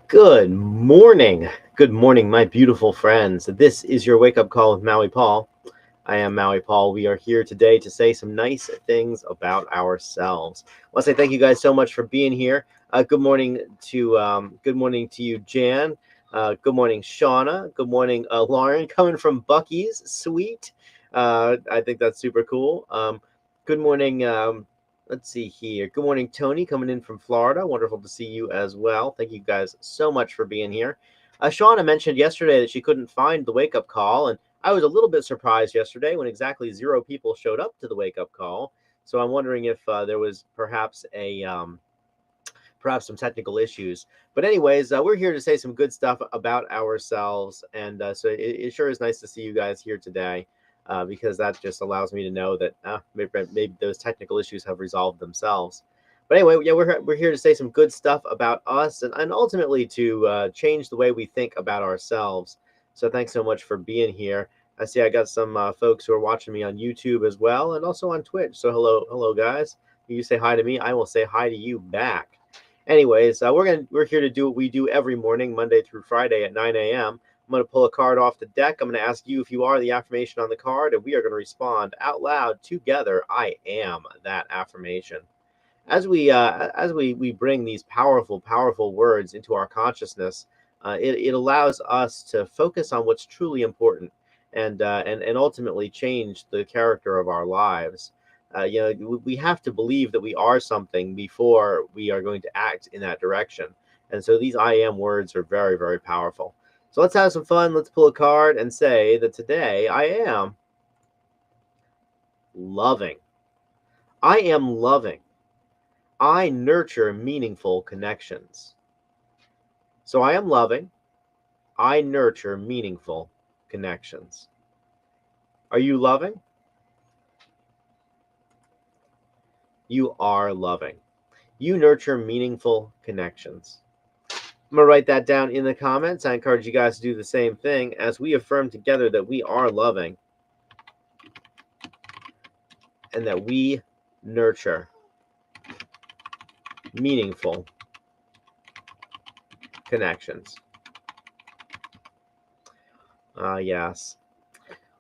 Good morning. Good morning, my beautiful friends. This is your wake up call with Maui Paul. I am Maui Paul. We are here today to say some nice things about ourselves. I want to say thank you guys so much for being here. Good morning to you, Jan. Good morning, Shauna. Good morning, Lauren, coming from Bucky's. Sweet. I think that's super cool. Good morning. Let's see here. Good morning, Tony, coming in from Florida. Wonderful to see you as well. Thank you guys so much for being here. Shauna mentioned yesterday that she couldn't find the wake up call, and I was a little bit surprised yesterday when exactly 0 people showed up to the wake up call. So I'm wondering if there was perhaps some technical issues. But anyways, we're here to say some good stuff about ourselves, and so it sure is nice to see you guys here today. Because that just allows me to know that maybe those technical issues have resolved themselves. But anyway, yeah, we're here to say some good stuff about us and ultimately to change the way we think about ourselves. So thanks so much for being here. I see I got some folks who are watching me on YouTube as well and also on Twitch. So hello guys. You say hi to me, I will say hi to you back. Anyways, we're here to do what we do every morning, Monday through Friday at 9 a.m. I'm going to pull a card off the deck. I'm going to ask you if you are the affirmation on the card, and we are going to respond out loud together. I am that affirmation. As we bring these powerful words into our consciousness, it allows us to focus on what's truly important and ultimately change the character of our lives. We have to believe that we are something before we are going to act in that direction. And so these I am words are very powerful. So let's have some fun. Let's pull a card and say that today I am loving. I am loving. I nurture meaningful connections. So I am loving. I nurture meaningful connections. Are you loving? You are loving. You nurture meaningful connections. I'm going to write that down in the comments. I encourage you guys to do the same thing as we affirm together that we are loving and that we nurture meaningful connections. Yes.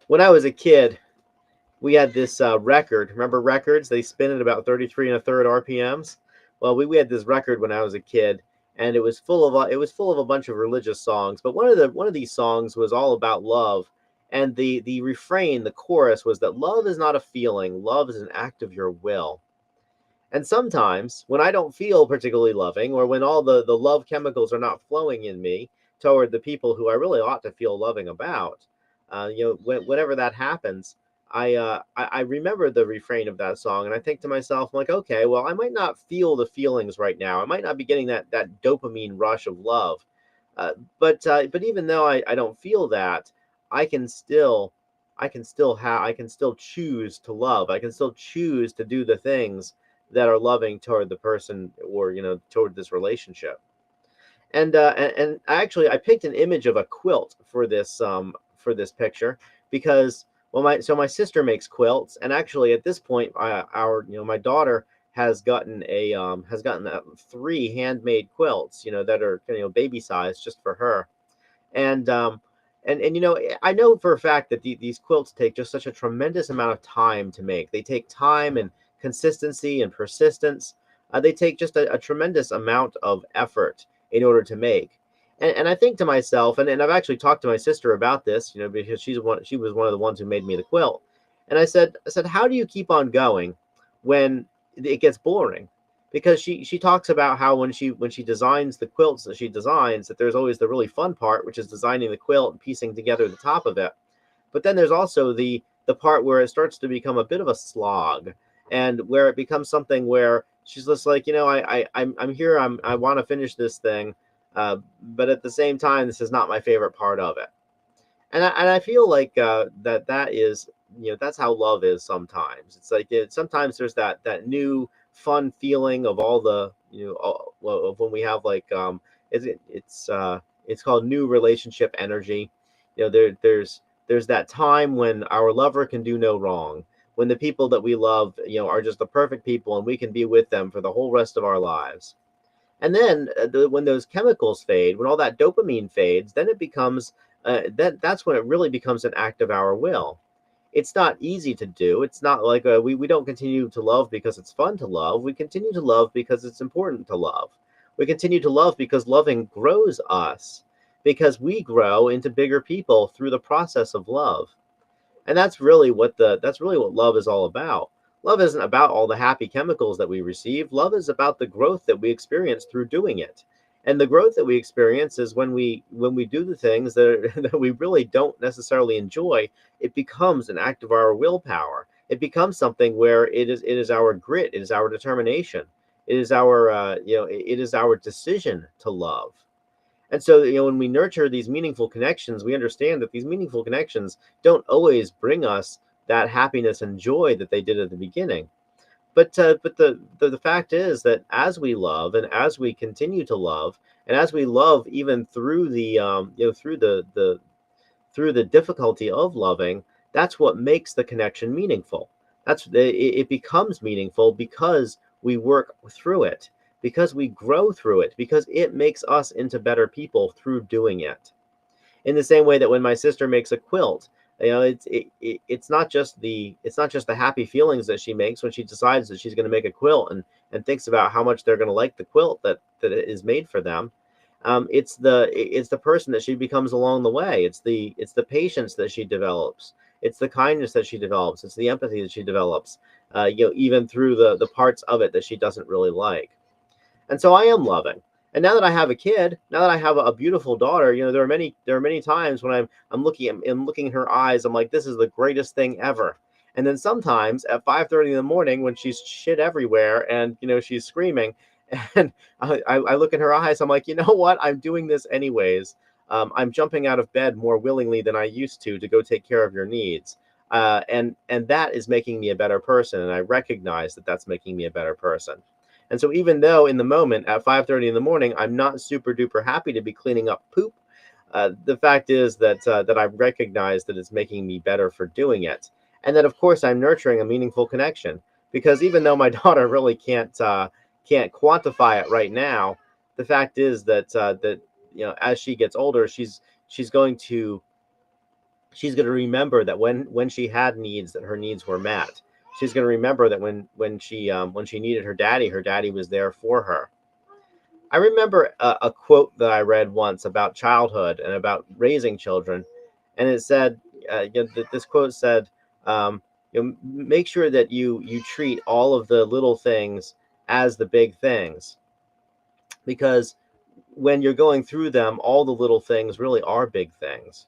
When I was a kid, we had this record. Remember records? They spin at about 33 and a third RPMs. Well, we had this record when I was a kid, and it was full of a bunch of religious songs. But one of these songs was all about love, and the refrain, the chorus was that love is not a feeling, love is an act of your will. And sometimes when I don't feel particularly loving, or when all the love chemicals are not flowing in me toward the people who I really ought to feel loving about, whenever that happens, I remember the refrain of that song, and I think to myself, I'm like, okay, well, I might not feel the feelings right now. I might not be getting that dopamine rush of love, but even though I don't feel that, I can still I can still choose to love. I can still choose to do the things that are loving toward the person or toward this relationship. And I picked an image of a quilt for this picture because my sister makes quilts, and actually at this point our my daughter has gotten 3 handmade quilts that are baby size just for her. And I know for a fact that these quilts take just such a tremendous amount of time to make. They take time and consistency and persistence. They take just a tremendous amount of effort in order to make. And I think to myself, and I've actually talked to my sister about this, because she was one of the ones who made me the quilt. And I said, how do you keep on going when it gets boring? Because she talks about how when she designs the quilts that she designs, that there's always the really fun part, which is designing the quilt and piecing together the top of it. But then there's also the part where it starts to become a bit of a slog, and where it becomes something where she's just like, I'm here, I want to finish this thing, but at the same time, this is not my favorite part of it. And I feel like that is that's how love is sometimes. It's like sometimes there's that new fun feeling of all the of when we have like it's called new relationship energy. There's that time when our lover can do no wrong, when the people that we love are just the perfect people and we can be with them for the whole rest of our lives. And then when those chemicals fade, when all that dopamine fades, then it becomes that's when it really becomes an act of our will. It's not easy to do. It's not like we don't continue to love because it's fun to love. We continue to love because it's important to love. We continue to love because loving grows us, because we grow into bigger people through the process of love. And that's really what love is all about. Love isn't about all the happy chemicals that we receive. Love is about the growth that we experience through doing it. And the growth that we experience is when we do the things that we really don't necessarily enjoy, it becomes an act of our willpower. It becomes something where it is our grit, it is our determination, it is our it is our decision to love. And so, when we nurture these meaningful connections, we understand that these meaningful connections don't always bring us that happiness and joy that they did at the beginning. But the fact is that as we love and as we continue to love, and as we love even through the through the difficulty of loving, that's what makes the connection meaningful. It becomes meaningful because we work through it, because we grow through it, because it makes us into better people through doing it. In the same way that when my sister makes a quilt, it's not just the happy feelings that she makes when she decides that she's going to make a quilt and thinks about how much they're going to like the quilt that is made for them. It's the person that she becomes along the way. It's the patience that she develops. It's the kindness that she develops. It's the empathy that she develops. Even through the parts of it that she doesn't really like. And so I am loving. And now that I have a kid, now that I have a beautiful daughter, there are many times when I'm looking in her eyes, I'm like, this is the greatest thing ever. And then sometimes at 5:30 in the morning when she's shit everywhere and she's screaming, and I look in her eyes, I'm like, you know what? I'm doing this anyways. I'm jumping out of bed more willingly than I used to go take care of your needs. And that is making me a better person. And I recognize that that's making me a better person. And so even though in the moment at 5:30 in the morning, I'm not super duper happy to be cleaning up poop, the fact is that I recognize that it's making me better for doing it, and that of course I'm nurturing a meaningful connection. Because even though my daughter really can't quantify it right now, the fact is that as she gets older, she's going to she's going to remember that when she had needs, that her needs were met. She's going to remember that when she needed her daddy was there for her. I remember a quote that I read once about childhood and about raising children, and it said, this quote said, make sure that you treat all of the little things as the big things, because when you're going through them, all the little things really are big things.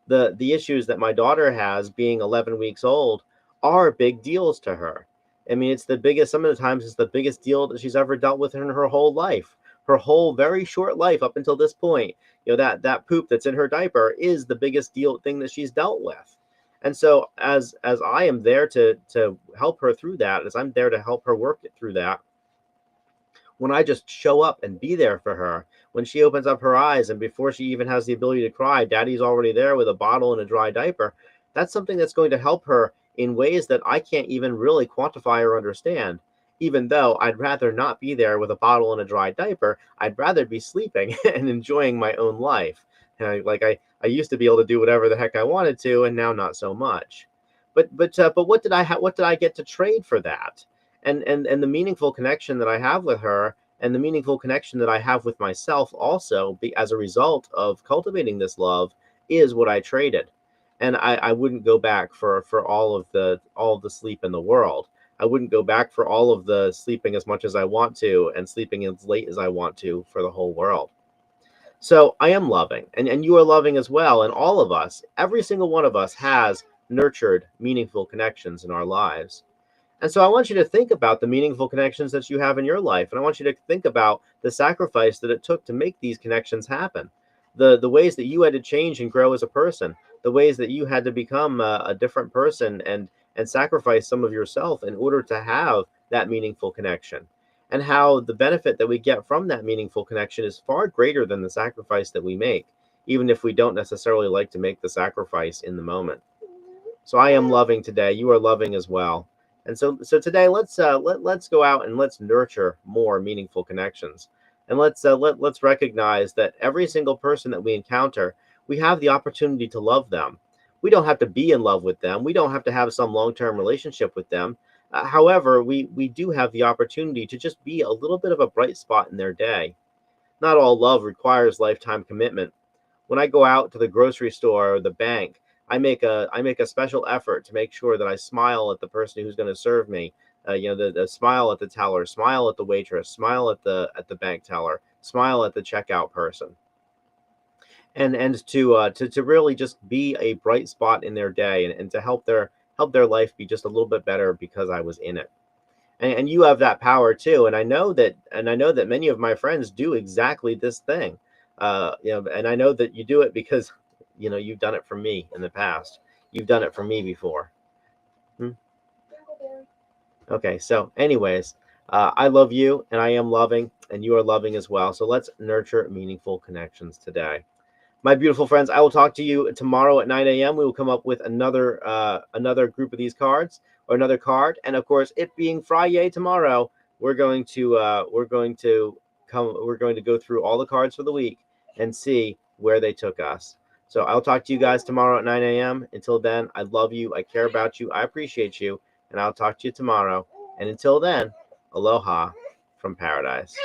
The issues that my daughter has, being 11 weeks old, are big deals to her. I mean, it's the biggest, some of the times it's the biggest deal that she's ever dealt with in her whole life, her whole very short life up until this point. That poop that's in her diaper is the biggest deal thing that she's dealt with. And so as I am there to help her through that, as I'm there to help her work it through that, when I just show up and be there for her, when she opens up her eyes and before she even has the ability to cry, daddy's already there with a bottle and a dry diaper, that's something that's going to help her in ways that I can't even really quantify or understand. Even though I'd rather not be there with a bottle and a dry diaper, I'd rather be sleeping and enjoying my own life. I used to be able to do whatever the heck I wanted to, and now not so much. But what did I get to trade for that? And the meaningful connection that I have with her, and the meaningful connection that I have with myself also, as a result of cultivating this love, is what I traded. And I wouldn't go back for all of the sleep in the world. I wouldn't go back for all of the sleeping as much as I want to and sleeping as late as I want to for the whole world. So I am loving, and you are loving as well. And all of us, every single one of us, has nurtured meaningful connections in our lives. And so I want you to think about the meaningful connections that you have in your life. And I want you to think about the sacrifice that it took to make these connections happen. The ways that you had to change and grow as a person, the ways that you had to become a different person and sacrifice some of yourself in order to have that meaningful connection. And how the benefit that we get from that meaningful connection is far greater than the sacrifice that we make, even if we don't necessarily like to make the sacrifice in the moment. So I am loving today. You are loving as well. And so today let's go out and let's nurture more meaningful connections. And let's recognize that every single person that we encounter, we have the opportunity to love them. We don't have to be in love with them. We don't have to have some long-term relationship with them. However, we do have the opportunity to just be a little bit of a bright spot in their day. Not all love requires lifetime commitment. When I go out to the grocery store or the bank, I make a special effort to make sure that I smile at the person who's going to serve me. The smile at the teller, smile at the waitress, smile at the bank teller, smile at the checkout person, and to really just be a bright spot in their day, and to help their life be just a little bit better because I was in it. And you have that power too. And I know that many of my friends do exactly this thing. And I know that you do it because you've done it for me in the past. You've done it for me before. Hmm? Okay, so anyways, I love you, and I am loving, and you are loving as well. So let's nurture meaningful connections today. My beautiful friends, I will talk to you tomorrow at 9 a.m. We will come up with another group of these cards, or another card, and of course, it being Friday tomorrow, we're going to go through all the cards for the week and see where they took us. So I'll talk to you guys tomorrow at 9 a.m. Until then, I love you, I care about you, I appreciate you, and I'll talk to you tomorrow. And until then, aloha from paradise.